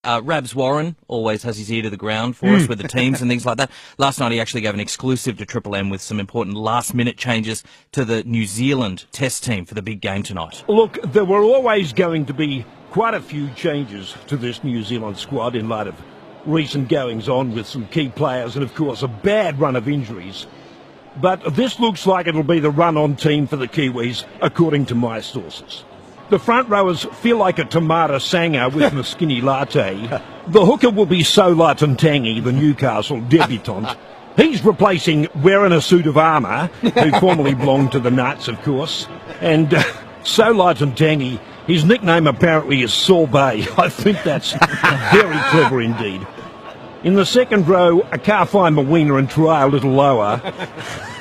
Rabs Warren always has his ear to the ground for us with the teams and things like that. Last night he actually gave an exclusive to Triple M with some important last-minute changes to the New Zealand Test team for the big game tonight. Look, there were always going to be quite a few changes to this New Zealand squad in light of recent goings-on with some key players and, of course, a bad run of injuries. But this looks like it'll be the run-on team for the Kiwis, according to my sources. The front rowers feel like a tomato sanger with a skinny latte. The hooker will be Sola Tantangi, the Newcastle debutant. He's replacing wearing a suit of armour, who formerly belonged to the Knights, of course. And Sola Tantangi, his nickname apparently is Sorbet. I think that's very clever indeed. In the second row, a Karfai Mawina and try a little lower.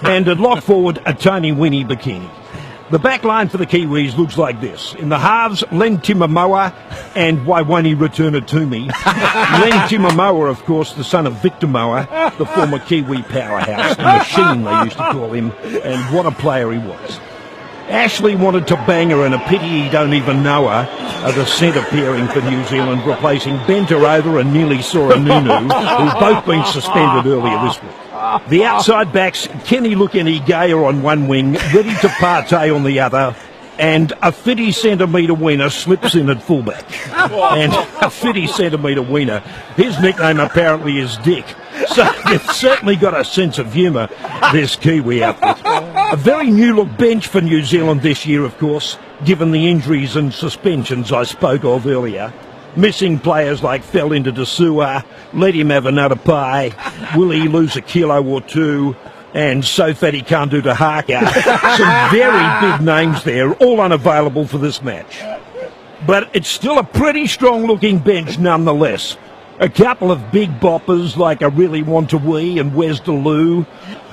And at lock forward, a Tony Winnie Bikini. The back line for the Kiwis looks like this. In the halves, Len Timamoa and Waiwani Return It To Me. Len Timamoa, of course, the son of Victor Moa, the former Kiwi powerhouse, the machine they used to call him, and what a player he was. Ashley wanted to bang her, and a pity he don't even know her, the centre pairing for New Zealand, replacing Bentarova and Nearly Soranunu, who've both been suspended earlier this week. The outside backs, can he look any gayer on one wing, ready to partay on the other, and a 50-centimetre wiener slips in at fullback. And a 50-centimetre wiener, his nickname apparently is Dick. So they've certainly got a sense of humour, this Kiwi outfit. A very new-look bench for New Zealand this year, of course, given the injuries and suspensions I spoke of earlier. Missing players like fell into Desua, let him have another pie, will he lose a kilo or two, and so fat he can't do to Haka. Some very big names there, all unavailable for this match. But it's still a pretty strong-looking bench nonetheless. A couple of big boppers like I Really Want to Wee and Wes Deleu.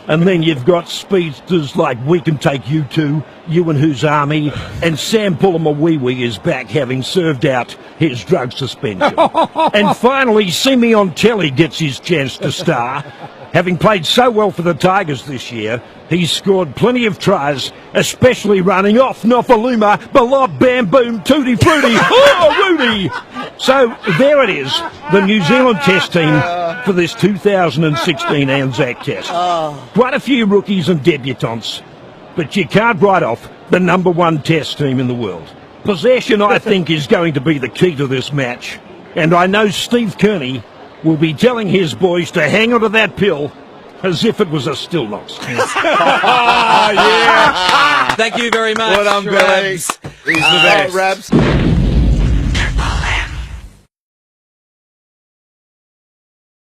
And then you've got speedsters like We Can Take You Two, You and Who's Army, and Sam Pulamawiwi is back having served out his drug suspension. And finally, Simeon Telly gets his chance to star. Having played so well for the Tigers this year, he's scored plenty of tries, especially running off Nofaluma, Balot, Bam Boom, Tutti Frutti, oh, Rudy! So there it is, the New Zealand Test team for this 2016 Anzac Test. Quite a few rookies and debutants, but you can't write off the #1 Test team in the world. Possession, I think, is going to be the key to this match, and I know Steve Kearney will be telling his boys to hang onto that pill as if it was a still loss. Yeah. Thank you very much, Well done, Billy. Rabs. He's the best. Rabs.